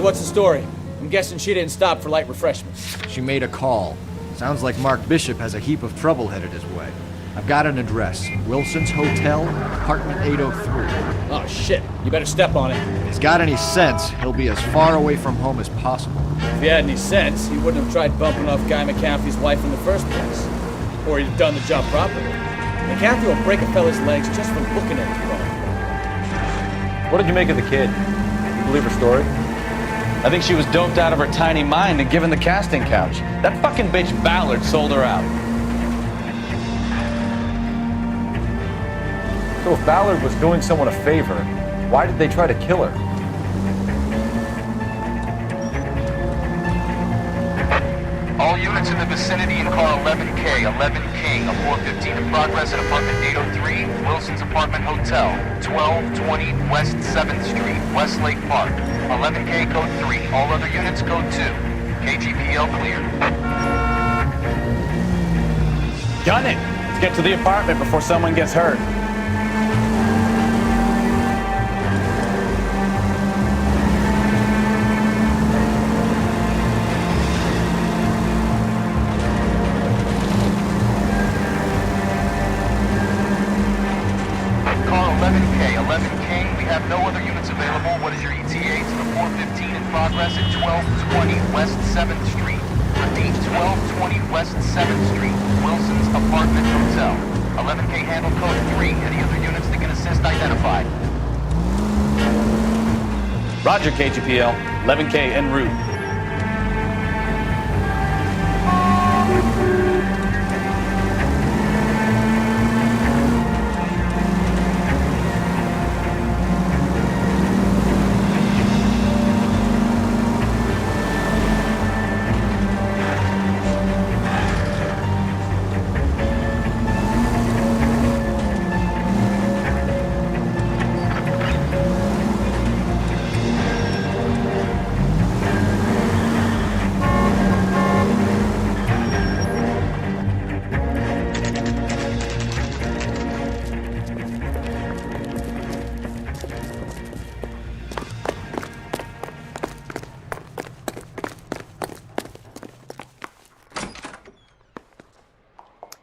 what's the story? I'm guessing she didn't stop for light refreshments. She made a call. Sounds like Mark Bishop has a heap of trouble headed his way. I've got an address. Wilson's Hotel, apartment 803. Oh, shit. You better step on it. If he's got any sense, he'll be as far away from home as possible. If he had any sense, he wouldn't have tried bumping off Guy McCaffrey's wife in the first place. Or he'd have done the job properly. McCaffrey will break a fella's legs just from looking at him. What did you make of the kid? You believe her story? I think she was doped out of her tiny mind and given the casting couch. That fucking bitch Ballard sold her out. So if Ballard was doing someone a favor, why did they try to kill her? All units in the vicinity in car 11K, 11 King, a 415 in progress at apartment 803, Wilson's Apartment Hotel, 1220 West 7th Street, Westlake Park. 11K code 3, all other units code 2. KGPL cleared. Gun it! Let's get to the apartment before someone gets hurt. Car 11K, 11 King, we have no other units available. What is your ETA to the 415 in progress at 1220 West 7th Street? Repeat, 1220 West 7th Street, Wilson's Apartment Hotel. 11K handle code 3. Any other units that can assist identified? Roger, KGPL. 11K en route.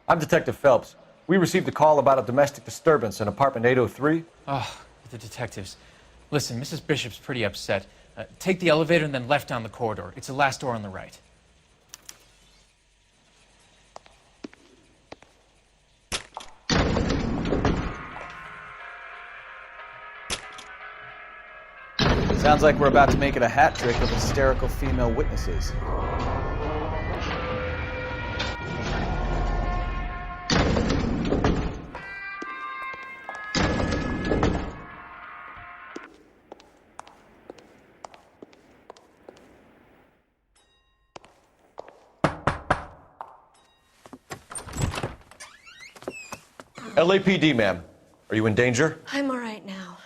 I'm Detective Phelps. We received a call about a domestic disturbance in apartment 803. Oh, the detectives. Listen, Mrs. Bishop's pretty upset. Take the elevator and then left down the corridor. It's the last door on the right. Sounds like we're about to make it a hat trick of hysterical female witnesses. LAPD, ma'am. Are you in danger? I'm all right now.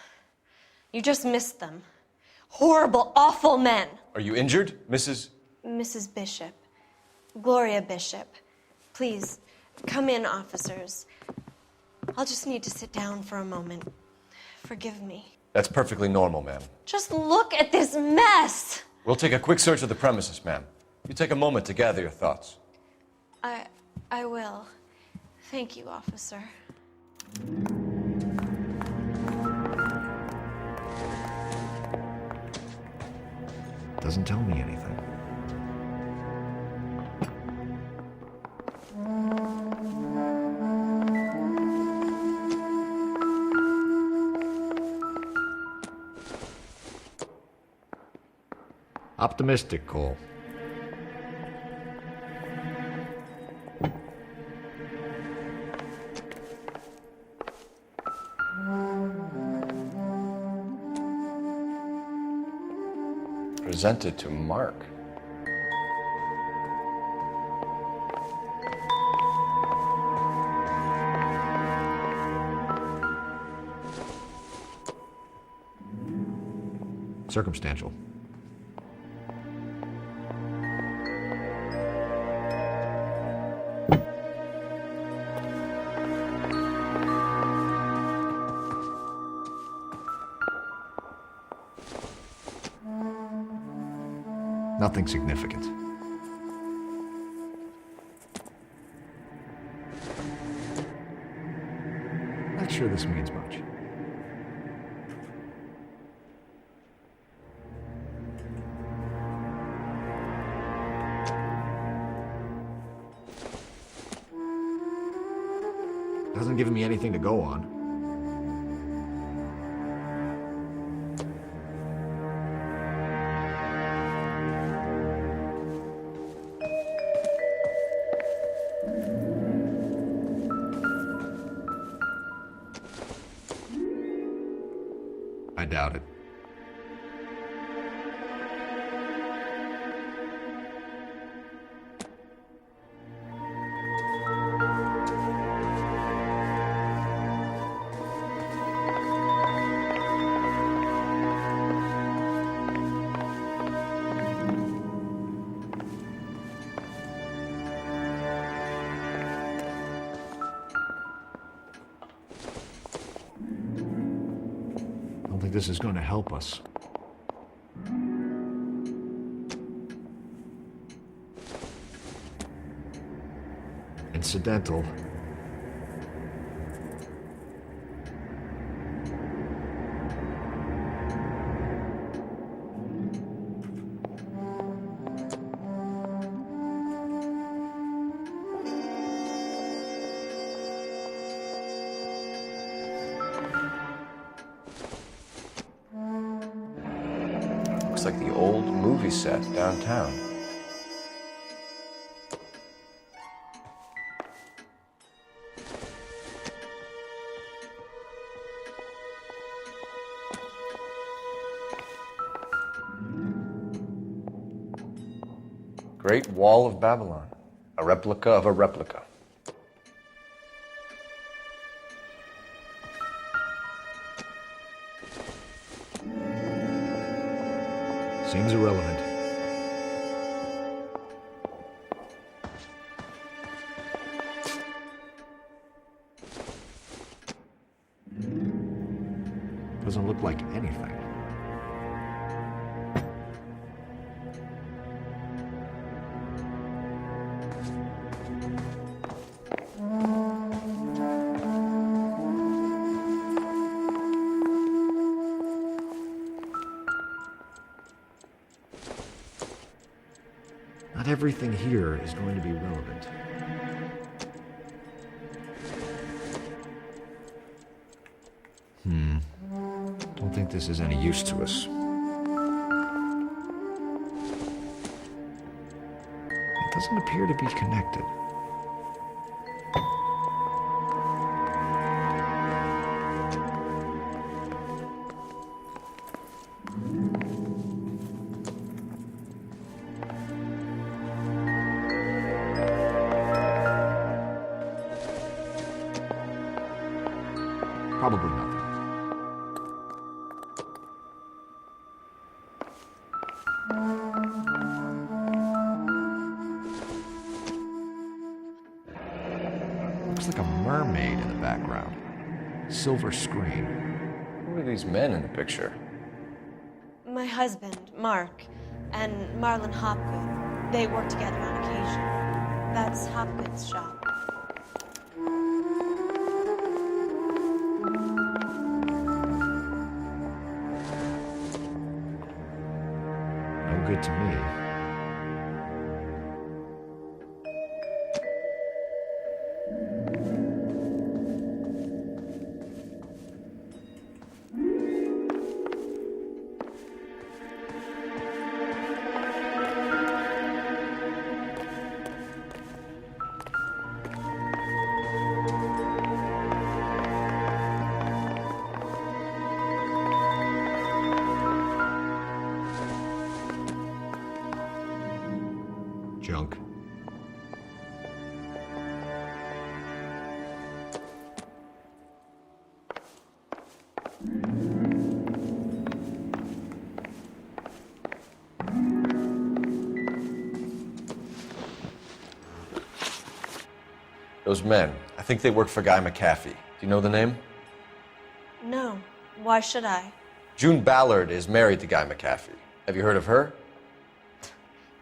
You just missed them. Horrible, awful men. Are you injured, Mrs.? Mrs. Bishop. Gloria Bishop. Please, come in, officers. I'll just need to sit down for a moment. Forgive me. That's perfectly normal, ma'am. Just look at this mess! We'll take a quick search of the premises, ma'am. You take a moment to gather your thoughts. I will. Thank you, officer. Doesn't tell me anything. Optimistic, Cole. Presented to Mark. Circumstantial. Nothing significant. Not sure this means much. Doesn't give me anything to go on. I doubt it. I don't think this is going to help us. Incidental. Looks like the old movie set downtown. Great Wall of Babylon, a replica of a replica. Seems irrelevant. Doesn't look like anything. Not everything here is going to be relevant. Don't think this is any use to us. It doesn't appear to be connected. Probably nothing. Looks like a mermaid in the background. Silver screen. Who are these men in the picture? My husband, Mark, and Marlon Hopgood. They work together on occasion. That's Hopgood's shop. No good to me. Junk. Those men, I think they work for Guy McAfee. Do you know the name? No. Why should I? June Ballard is married to Guy McAfee. Have you heard of her?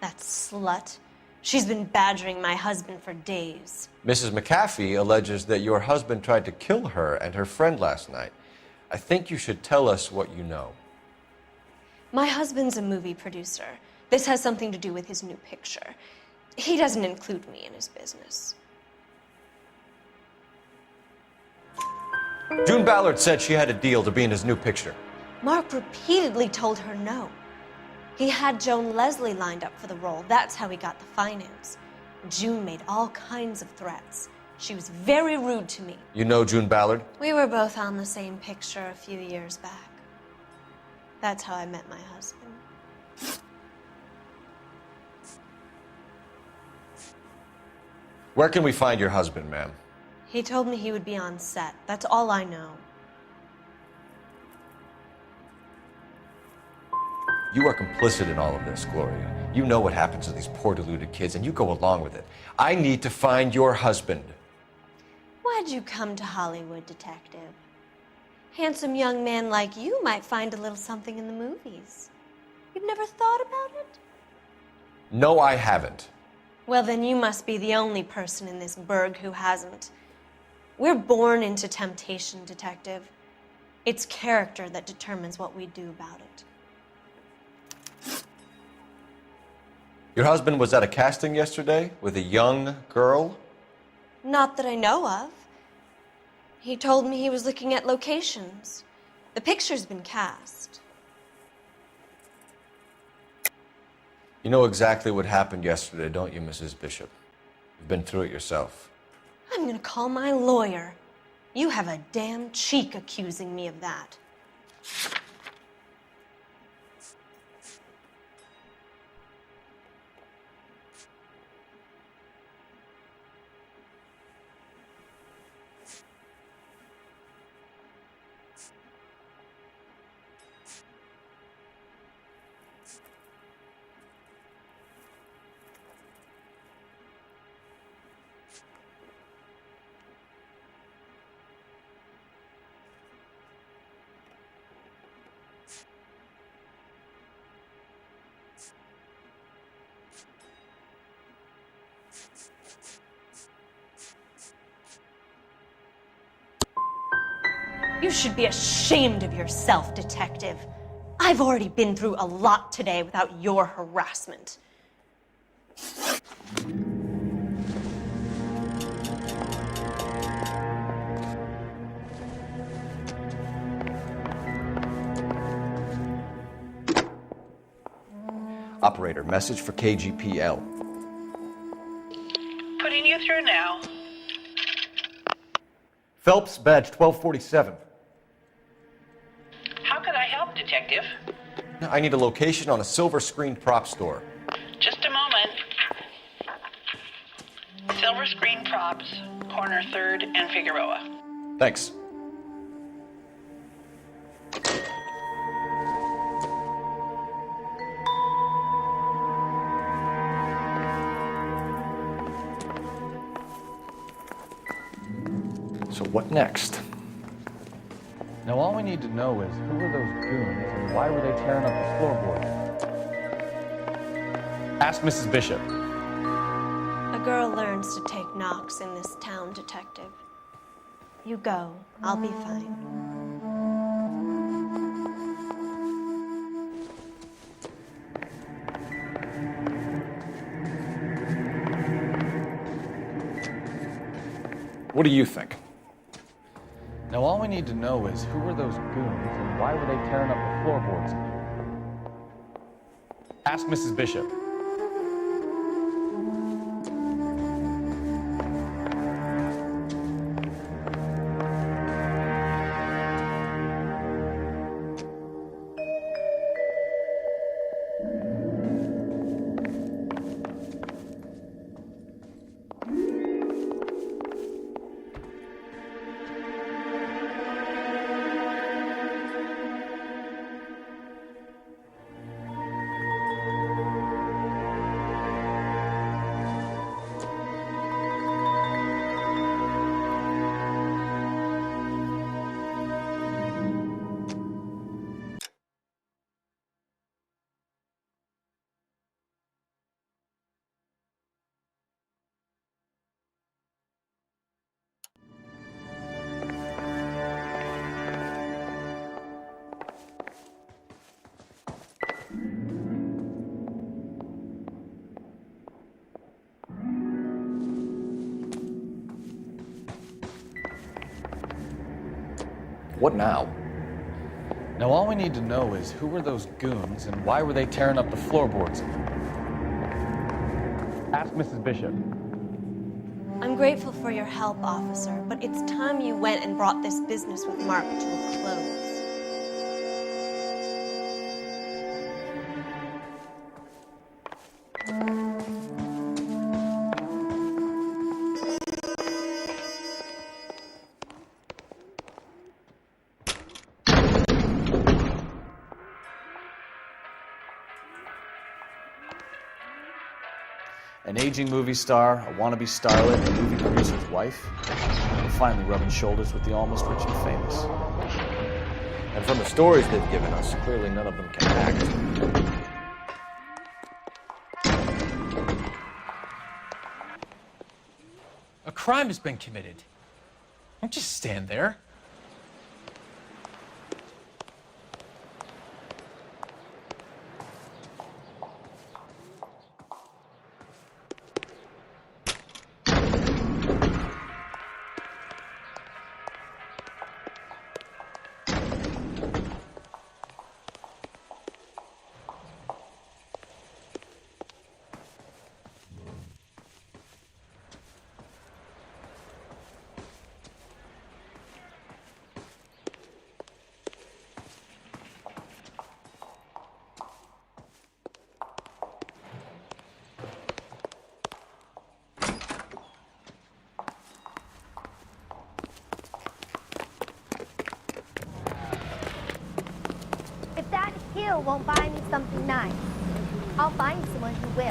That slut. She's been badgering my husband for days. Mrs. McAfee alleges that your husband tried to kill her and her friend last night. I think you should tell us what you know. My husband's a movie producer. This has something to do with his new picture. He doesn't include me in his business. June Ballard said she had a deal to be in his new picture. Mark repeatedly told her no. He had Joan Leslie lined up for the role. That's how he got the finance. June made all kinds of threats. She was very rude to me. You know June Ballard? We were both on the same picture a few years back. That's how I met my husband. Where can we find your husband, ma'am? He told me he would be on set. That's all I know. You are complicit in all of this, Gloria. You know what happens to these poor deluded kids, and you go along with it. I need to find your husband. Why'd you come to Hollywood, detective? Handsome young man like you might find a little something in the movies. You've never thought about it? No, I haven't. Well, then you must be the only person in this burg who hasn't. We're born into temptation, detective. It's character that determines what we do about it. Your husband was at a casting yesterday with a young girl? Not that I know of. He told me he was looking at locations. The picture's been cast. You know exactly what happened yesterday, don't you, Mrs. Bishop? You've been through it yourself. I'm gonna call my lawyer. You have a damn cheek accusing me of that. You should be ashamed of yourself, detective. I've already been through a lot today without your harassment. Operator, message for KGPL. Putting you through now. Phelps, badge 1247. How could I help, Detective? I need a location on a silver screen prop store. Just a moment. Silver Screen Props, corner 3rd and Figueroa. Thanks. So what next? Now all we need to know is who were those goons and why were they tearing up the floorboards? Ask Mrs. Bishop. A girl learns to take knocks in this town, detective. You go. I'll be fine. What do you think? Now all we need to know is who were those goons and why were they tearing up the floorboards? Ask Mrs. Bishop. What now? Now all we need to know is who were those goons and why were they tearing up the floorboards? Ask Mrs. Bishop. I'm grateful for your help, officer, but it's time you went and brought this business with Mark to a close. An aging movie star, a wannabe starlet, a movie producer's wife. We're finally rubbing shoulders with the almost rich and famous. And from the stories they've given us, clearly none of them can act. A crime has been committed. Don't just stand there. If that hill won't buy me something nice, I'll find someone who will.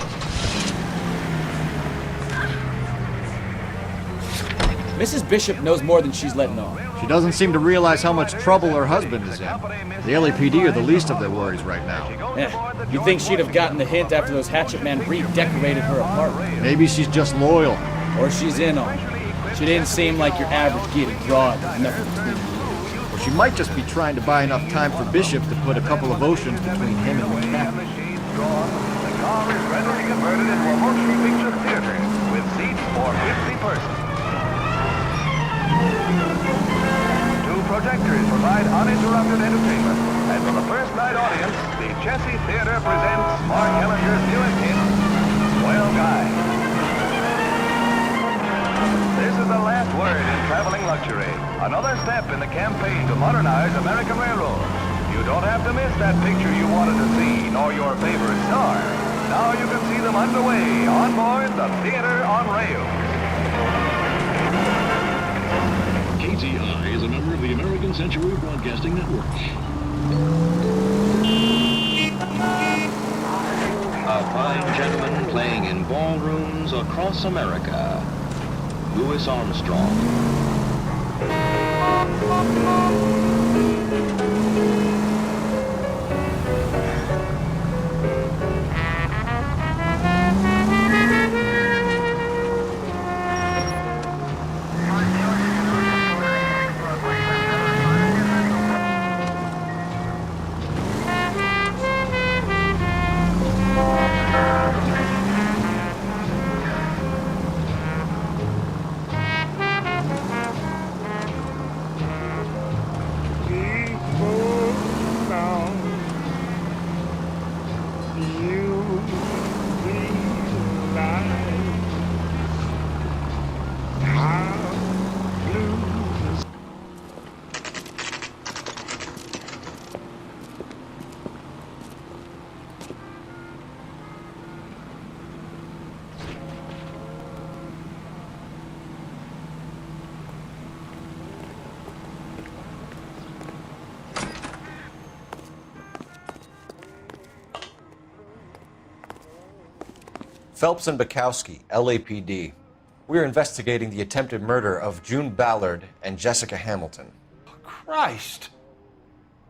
Mrs. Bishop knows more than she's letting on. She doesn't seem to realize how much trouble her husband is in. The LAPD are the least of their worries right now. Yeah, you'd think she'd have gotten the hint after those Hatchet Man redecorated her apartment. Maybe she's just loyal. Or she's in on it. She didn't seem like your average giddy broad with nothing between you. Or she might just be trying to buy enough time for Bishop to put a couple of oceans between him and the cat. The car is readily converted into a motion picture theater with seats for 50 persons. Two projectors provide uninterrupted entertainment, and for the first night audience, the Chessie Theater presents Mark Ellinger's newest hit, Swell Guy. This is the last word in traveling luxury. Another step in the campaign to modernize American railroads. You don't have to miss that picture you wanted to see, nor your favorite star. Now you can see them underway on board the Theater on Rail. KTI is a member of the American Century Broadcasting Network. A fine gentleman playing in ballrooms across America. Louis Armstrong. Phelps and Bukowski, LAPD. We're investigating the attempted murder of June Ballard and Jessica Hamilton. Christ!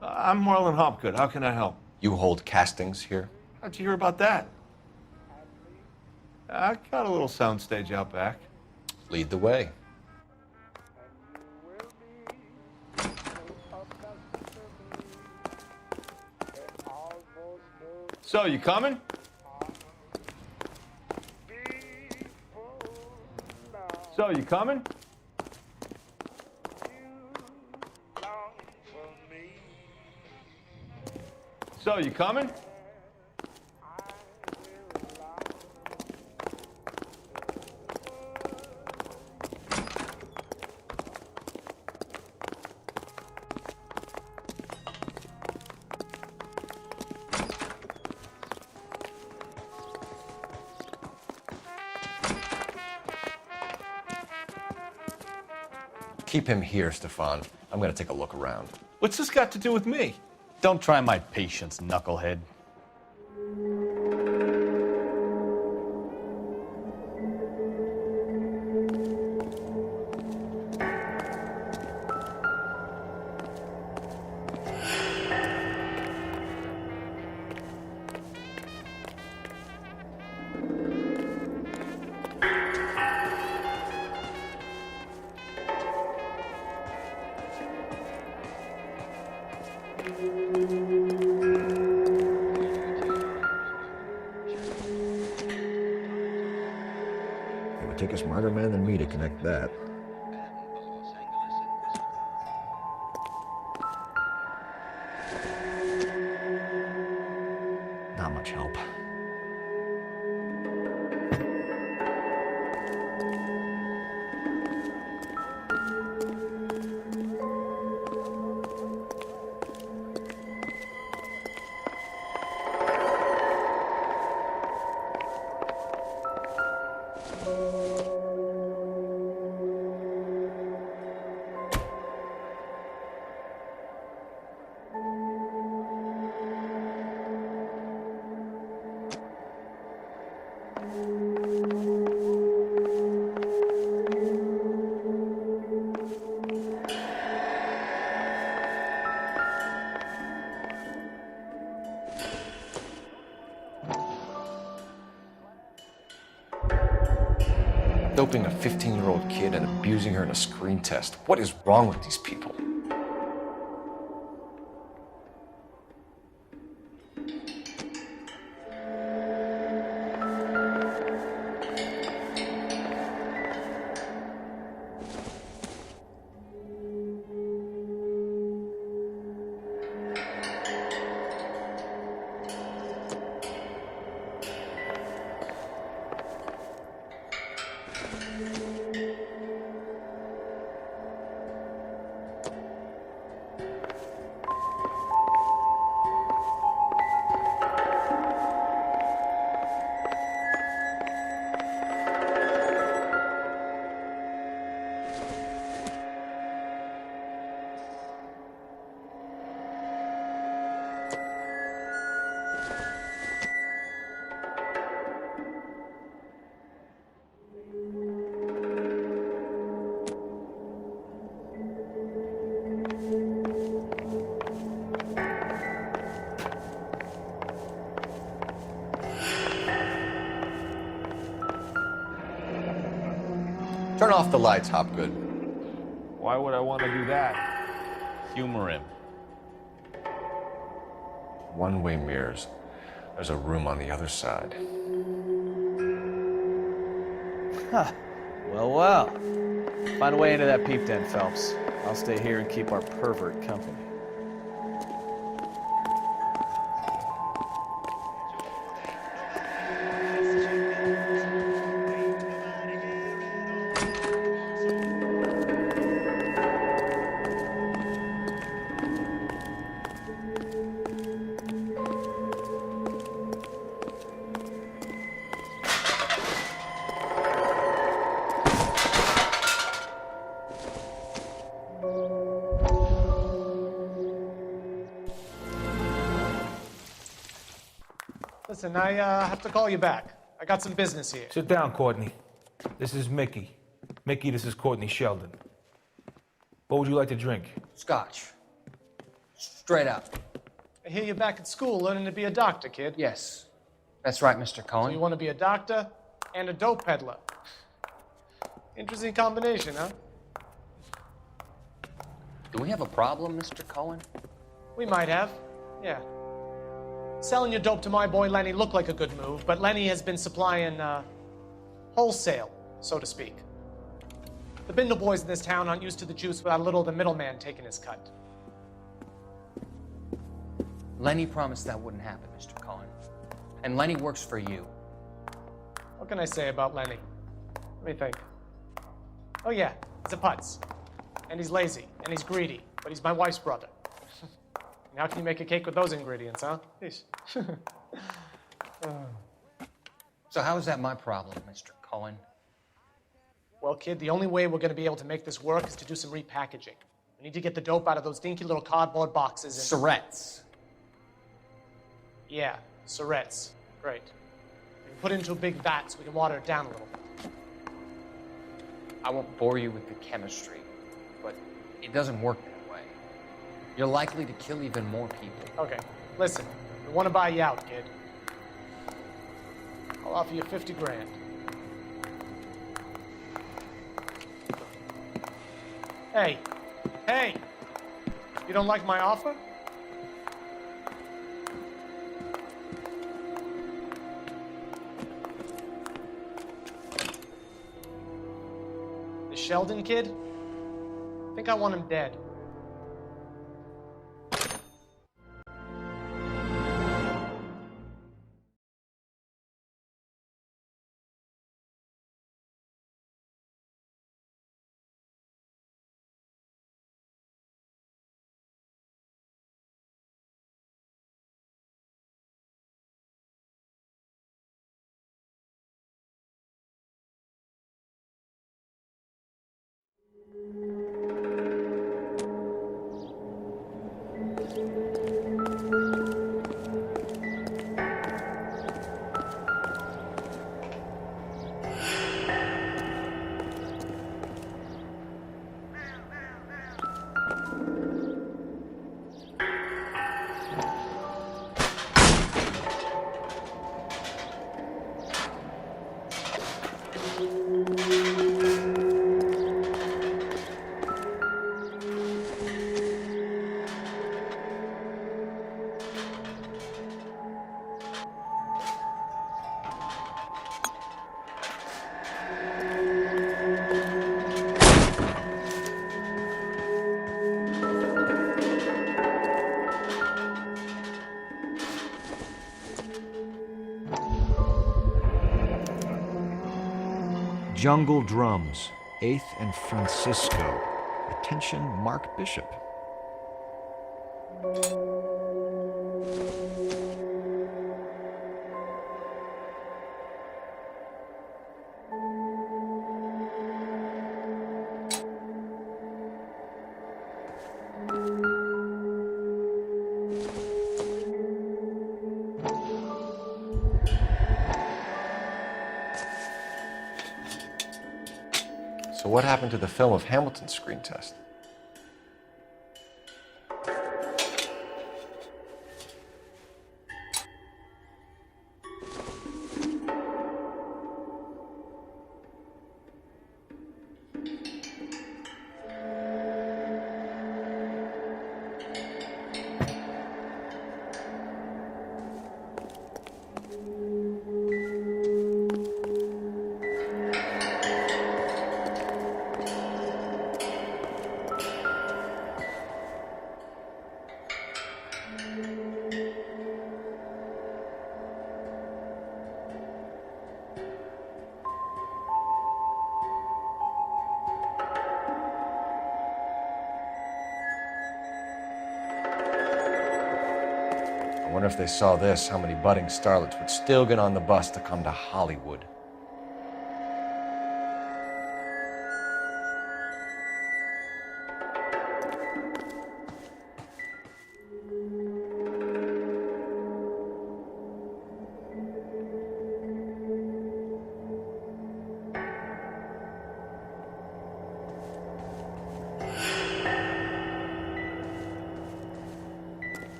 I'm Marlon Hopgood. How can I help? You hold castings here? How'd you hear about that? I got a little soundstage out back. Lead the way. So, you coming? So, you coming? So, you coming? Keep him here, Stefan. I'm gonna take a look around. What's this got to do with me? Don't try my patience, knucklehead. It would take a smarter man than me to connect that. Not much help. Doping a 15-year-old kid and abusing her in a screen test. What is wrong with these people? Turn off the lights, Hopgood. Why would I want to do that? Humor him. One-way mirrors. There's a room on the other side. Huh. Well, well. Find a way into that peep den, Phelps. I'll stay here and keep our pervert company. Listen, I have to call you back. I got some business here. Sit down, Courtney. This is Mickey. Mickey, this is Courtney Sheldon. What would you like to drink? Scotch. Straight up. I hear you're back at school learning to be a doctor, kid. Yes. That's right, Mr. Cohen. So you want to be a doctor and a dope peddler. Interesting combination, huh? Do we have a problem, Mr. Cohen? We might have, yeah. Selling your dope to my boy Lenny looked like a good move, but Lenny has been supplying, wholesale, so to speak. The Bindle boys in this town aren't used to the juice without a little of the middleman taking his cut. Lenny promised that wouldn't happen, Mr. Cohen. And Lenny works for you. What can I say about Lenny? Let me think. Oh yeah, he's a putz. And he's lazy, and he's greedy, but he's my wife's brother. And how can you make a cake with those ingredients, huh? Yeesh. So how is that my problem, Mr. Cohen? Well, kid, the only way we're going to be able to make this work is to do some repackaging. We need to get the dope out of those dinky little cardboard boxes and... Surrettes. Yeah, Surrettes. Great. We can put it into a big vat so we can water it down a little. I won't bore you with the chemistry, but it doesn't work that way. You're likely to kill even more people. Okay, listen. We want to buy you out, kid. I'll offer you 50 grand. Hey! Hey! You don't like my offer? The Sheldon kid? I think I want him dead. Jungle Drums, 8th and Francisco. Attention, Mark Bishop. So what happened to the film of Hamilton's screen test? I wonder if they saw this, how many budding starlets would still get on the bus to come to Hollywood.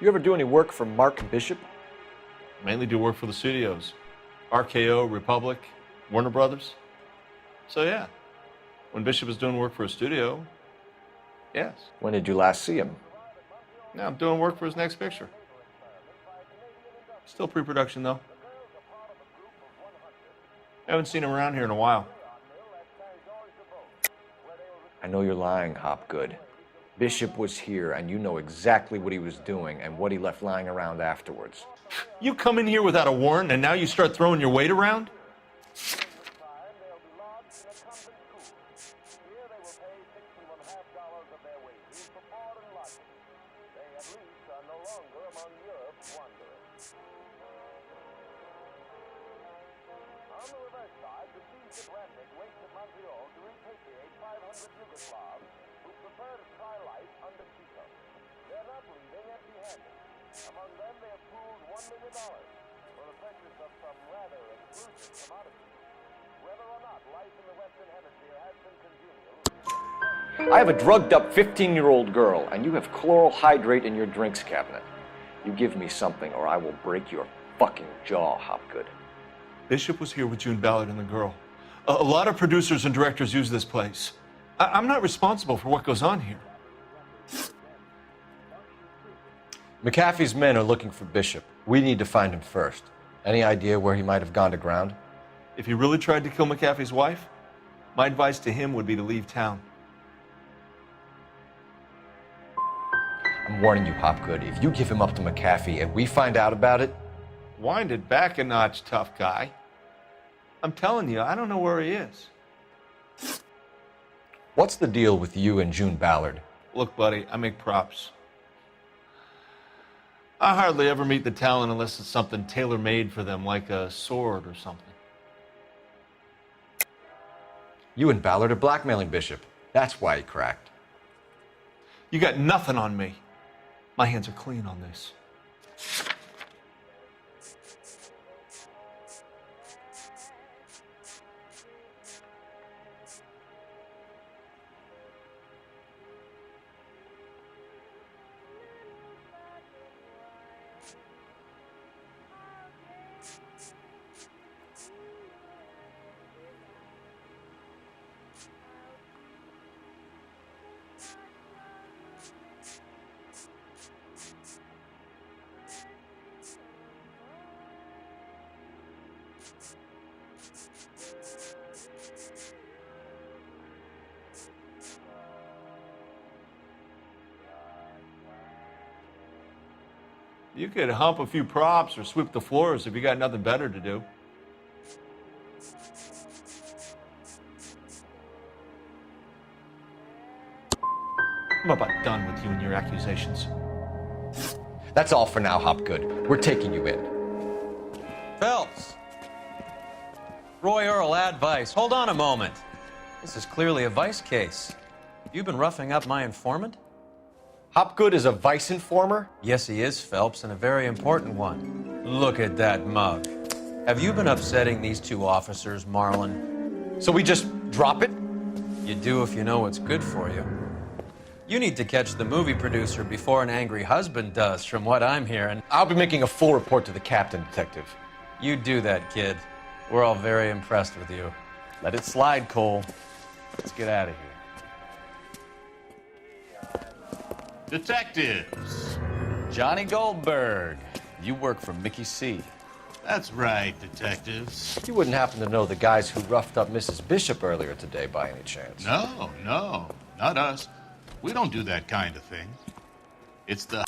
You ever do any work for Mark Bishop? Mainly do work for the studios. RKO, Republic, Warner Brothers. So yeah, when Bishop was doing work for a studio, yes. When did you last see him? Now I'm doing work for his next picture. Still pre-production though. Haven't seen him around here in a while. I know you're lying, Hopgood. Bishop was here, and you know exactly what he was doing and what he left lying around afterwards. You come in here without a warrant, and now you start throwing your weight around? I have a drugged-up 15-year-old girl, and you have chloral hydrate in your drinks cabinet. You give me something, or I will break your fucking jaw, Hopgood. Bishop was here with June Ballard and the girl. A lot of producers and directors use this place. I'm not responsible for what goes on here. McAfee's men are looking for Bishop. We need to find him first. Any idea where he might have gone to ground? If he really tried to kill McAfee's wife, my advice to him would be to leave town. I'm warning you, Hopgood, if you give him up to McAfee and we find out about it... Wind it back a notch, tough guy. I'm telling you, I don't know where he is. What's the deal with you and June Ballard? Look, buddy, I make props. I hardly ever meet the talent unless it's something tailor-made for them, like a sword or something. You and Ballard are blackmailing Bishop. That's why he cracked. You got nothing on me. My hands are clean on this. You could hump a few props or sweep the floors if you got nothing better to do. I'm about done with you and your accusations. That's all for now, Hopgood. We're taking you in. Phelps! Roy Earl, advice. Hold on a moment. This is clearly a vice case. You've been roughing up my informant? Hopgood is a vice informer? Yes, he is, Phelps, and a very important one. Look at that mug. Have you been upsetting these two officers, Marlon? So we just drop it? You do if you know what's good for you. You need to catch the movie producer before an angry husband does, from what I'm hearing. I'll be making a full report to the captain, Detective. You do that, kid. We're all very impressed with you. Let it slide, Cole. Let's get out of here. Detectives. Johnny Goldberg. You work for Mickey C. That's right, detectives. You wouldn't happen to know the guys who roughed up Mrs. Bishop earlier today by any chance? No, not us. We don't do that kind of thing. It's the